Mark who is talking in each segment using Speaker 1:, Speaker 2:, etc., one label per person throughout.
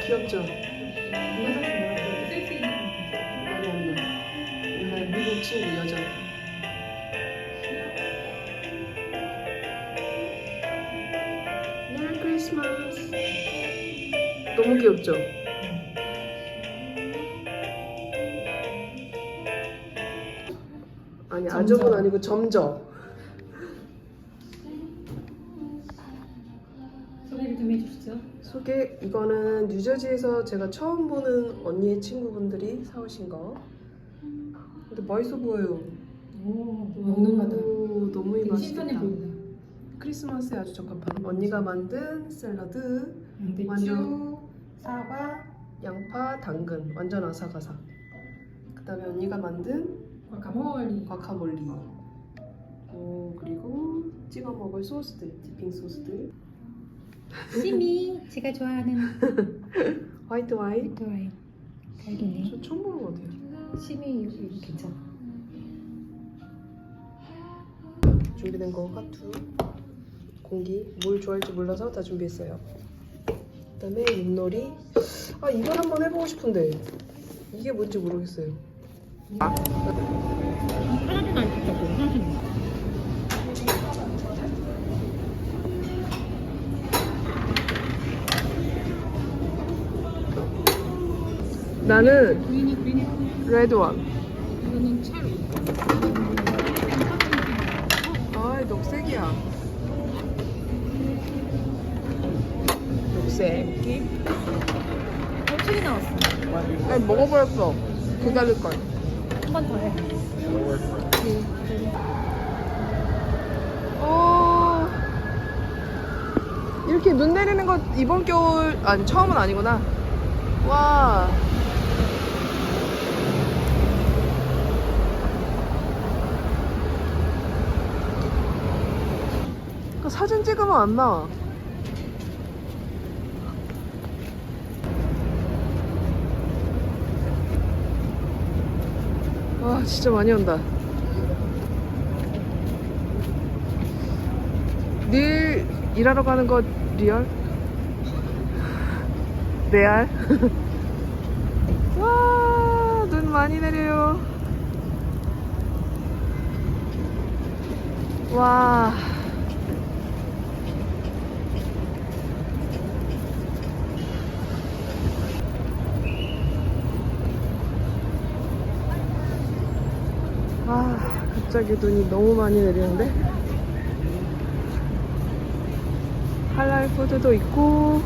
Speaker 1: 귀엽죠? 많이 안 나. 옛날 미국 친구 여자. 메리 크리스마스. 너무 귀엽죠? 아니 아점은 아니고 점점.
Speaker 2: 소개를 좀 해주시죠.
Speaker 1: 소개, 이거는 뉴저지에서 제가 처음 보는 언니의 친구분들이 사오신 거. 근데 맛있어 보여요.
Speaker 2: 오, 먹는가다.
Speaker 1: 오, 너무
Speaker 2: 되게
Speaker 1: 맛있겠다.
Speaker 2: 신선해 보인다.
Speaker 1: 크리스마스에 아주 적합한 언니가 만든 샐러드.
Speaker 2: 양배추,
Speaker 1: 완전-
Speaker 2: 사과,
Speaker 1: 양파, 당근 완전 아삭아삭. 그 다음에 언니가 만든
Speaker 2: 과카몰리.
Speaker 1: 과카몰리. 그리고 찍어 먹을 소스들, 디핑 소스들.
Speaker 2: 시미, 제가 좋아하는
Speaker 1: 화이트 와인.
Speaker 2: 와인. 달기네.
Speaker 1: 저 처음 보는 것 같아요.
Speaker 2: 시미 이거 괜찮아.
Speaker 1: 준비된 거 화투, 공기, 뭘 좋아할지 몰라서 다 준비했어요. 그다음에 윷놀이. 아 이건 한번 해보고 싶은데 이게 뭔지 모르겠어요.
Speaker 2: 하나도 안 찍혔고 하나도.
Speaker 1: 나는
Speaker 2: 그린이
Speaker 1: 레드 원.
Speaker 2: 이거는 차로.
Speaker 1: 아 녹색이야. 녹색.
Speaker 2: 칠이 나왔어.
Speaker 1: 아니 먹어버렸어. 기다릴 걸.
Speaker 2: 한 번 더 해.
Speaker 1: 이렇게 눈 내리는 거 이번 겨울 아니 처음은 아니구나. 와. 사진 찍으면 안 나와. 와 진짜 많이 온다. 늘 일하러 가는 거 리얼? 레알? 와, 눈 많이 내려요. 와. 아, 갑자기 눈이 너무 많이 내리는데? 할랄 푸드도 있고.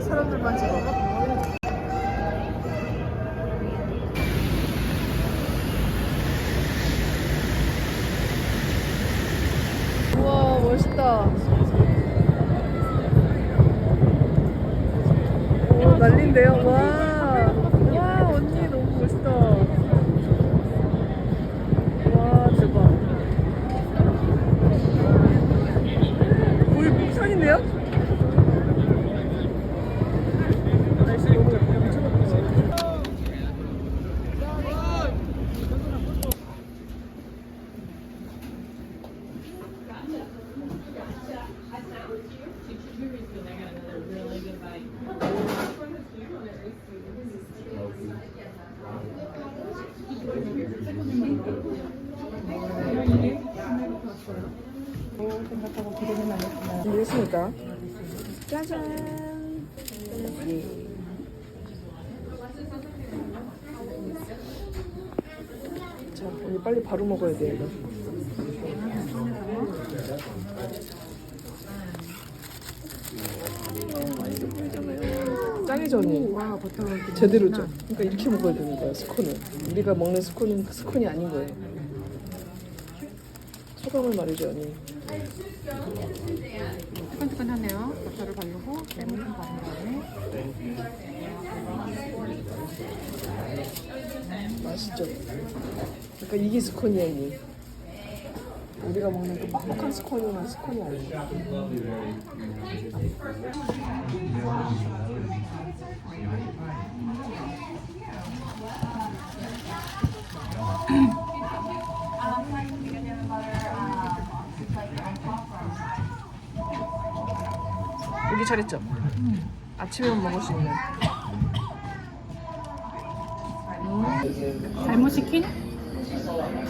Speaker 1: 사람들만 찍어. 우와 멋있다. 오 난린데요. 와 언니 너무 멋있다. 와 대박. 거의 북산인데요? 날씨 너무 미쳐버렸어.
Speaker 2: 생각하고 기대는 많이 했습니다.
Speaker 1: 준비했습니까? 짜잔. 예. 자, 언니 빨리 바로 먹어야 돼 이거. 짱이죠 언니?
Speaker 2: 와 버터가
Speaker 1: 제대로죠. 그러니까 이렇게 먹어야 되는 거야 스콘을. 우리가 먹는 스콘은 스콘이 아닌 거예요. 소감을 말해줘 언니.
Speaker 2: 뜨끈뜨끈하네요. 버터를 바르고 잼을 좀 바른 다음에
Speaker 1: 맛있죠? 그러니까 이게 스콘이야 언니. 우리가 먹는 그 뻑뻑한 스콘이나 스콘이 아니야. 여기 잘했죠? 아침에만 먹을 수 있는.
Speaker 2: 잘못 시킨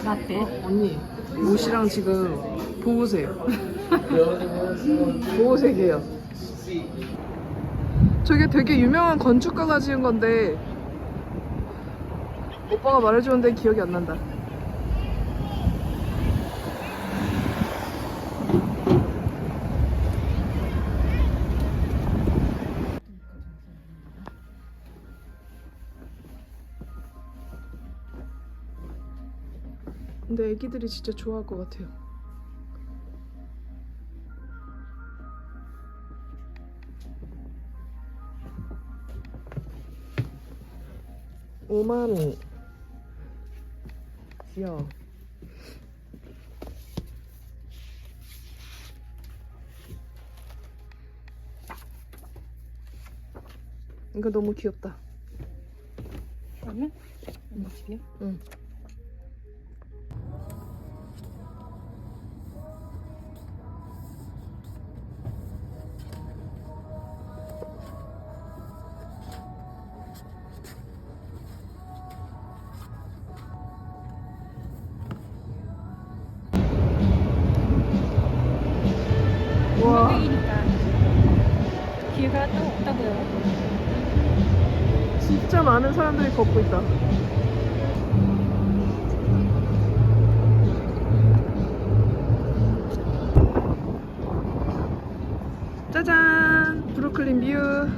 Speaker 2: 라떼.
Speaker 1: 언니 옷이랑 지금 보호색 보호색이에요. 저게 되게 유명한 건축가가 지은 건데 오빠가 말해주는데 기억이 안 난다. 근데 애기들이 진짜 좋아할 것 같아요. 오마미 귀여워. 이거 너무 귀엽다.
Speaker 2: 그러면 이거 집이야?
Speaker 1: 응. 와.
Speaker 2: 여기니까 기회가 또 없다고요.
Speaker 1: 진짜 많은 사람들이 걷고 있다. 짜잔! 브루클린 뷰.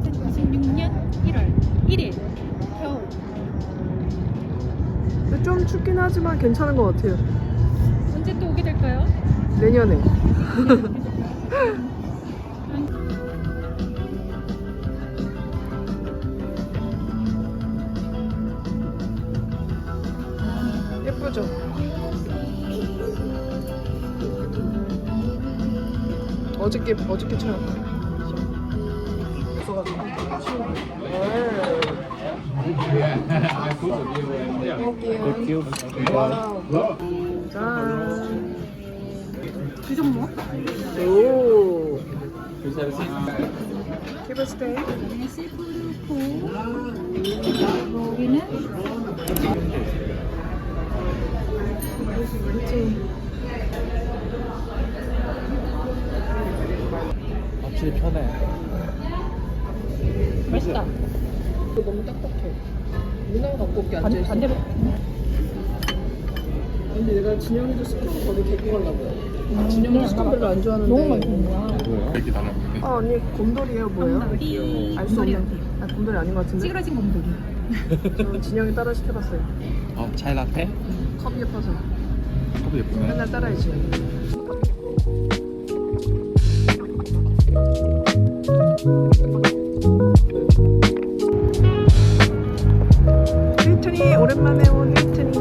Speaker 2: 2026년 1월 1일 겨울.
Speaker 1: 근데 좀 춥긴 하지만 괜찮은 것 같아요.
Speaker 2: 언제 또 오게 될까요?
Speaker 1: 내년에. 예쁘죠? 어저께 촬영했다. 와우. 짠.
Speaker 2: 그 정도?
Speaker 1: 오. 키버스테이.
Speaker 2: 네, 시푸르고 여기는
Speaker 3: 확실히 편해.
Speaker 2: 맛있다.
Speaker 1: 이거 너무 딱딱해. 누나가 갖고 올게 앉아있어.
Speaker 2: 반대로.
Speaker 1: 근데 내가 진영이도 스콘 거기 데리고 가려고요. 진영이도 스콘 별로 안 좋아하는데.
Speaker 2: 너무 맛있는 거야.
Speaker 3: 뭐야? 이렇게 달라붙네.
Speaker 1: 아 언니 곰돌이에요 뭐예요?
Speaker 2: 곰돌이.
Speaker 1: 알 수 없는. 아 곰돌이 아닌 것 같은데.
Speaker 2: 찌그러진 곰돌이.
Speaker 1: 저 진영이 따라 시켜봤어요.
Speaker 3: 차이 라떼?
Speaker 1: 컵이 예뻐서.
Speaker 3: 컵이 예쁘네.
Speaker 1: 맨날 따라야지. 힐튼이 오랜만에 온 힐튼이.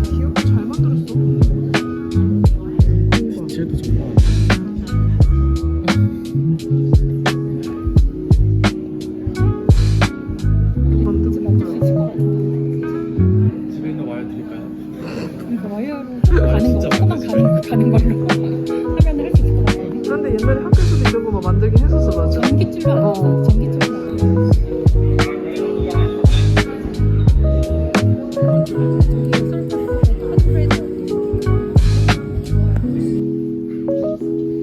Speaker 1: 귀엽게 잘 만들었어.
Speaker 3: 쟤도 정말.
Speaker 1: 만들고
Speaker 3: 집에 있는 와이어
Speaker 2: 와이어로 가는 거, 가는 걸로 하면은 할 수 있을 것 같아.
Speaker 1: 그런데 옛날에 학교에서도 이런 거 막 만들긴 했었어, 맞아.
Speaker 2: 전기줄로 안 돼. 전기줄로 안 돼.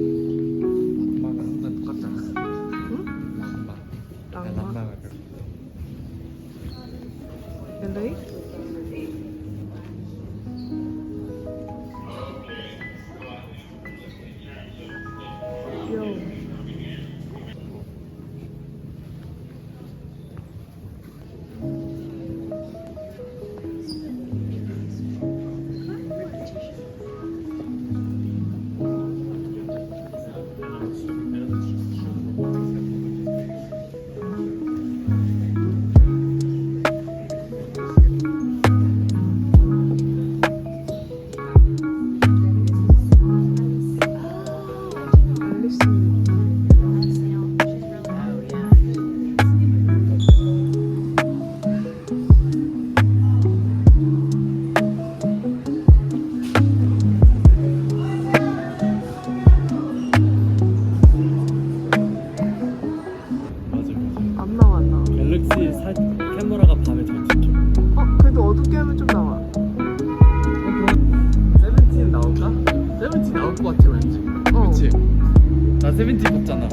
Speaker 3: 랑마가 항상 똑같잖아.
Speaker 1: 응?
Speaker 3: 랑마.
Speaker 1: 랑마?
Speaker 3: 랑마가 그
Speaker 1: LA? 귀여워. 앨리스.
Speaker 3: 맞아 맞아.
Speaker 1: 안 나와, 안 나와.
Speaker 3: 갤럭시 카메라가 밤에 잘 찍혀.
Speaker 1: 그래도 어둡게 하면 좀 나와.
Speaker 3: 세븐틴 나올까? 세븐틴 나올 것 같아 왠지.
Speaker 1: 어.
Speaker 3: 그치? 나 세븐틴 봤잖아.